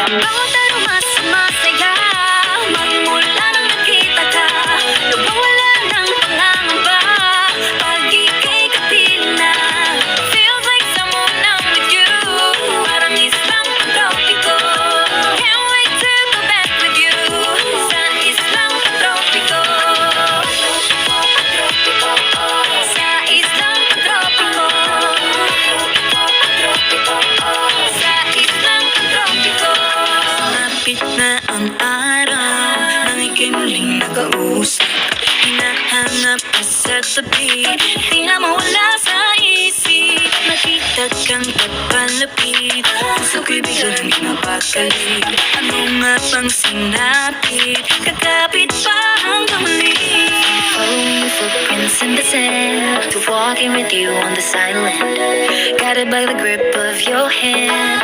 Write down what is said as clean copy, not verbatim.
Bawat araw mas masaya, magmula nang nakita ka. Nawawala ng pangangamba, pag ika'y kapiling na. Feels like someone I'm with you, parang islang tropiko. Can't wait to go back with you, sa islang tropiko. Sa islang tropiko. Sa islang tropiko. Malapit na ang araw nang ika'y muling nakausap. Hinahanap ka sa tabi, di na mawala sa isip. Nakita kang papalapit, puso ko'y biglang napakalit. Ano nga bang sinapit, kakapit pa hanggang muli. Following your footprints in the sand, to walking with you on the silent. Guided by the grip of your hand,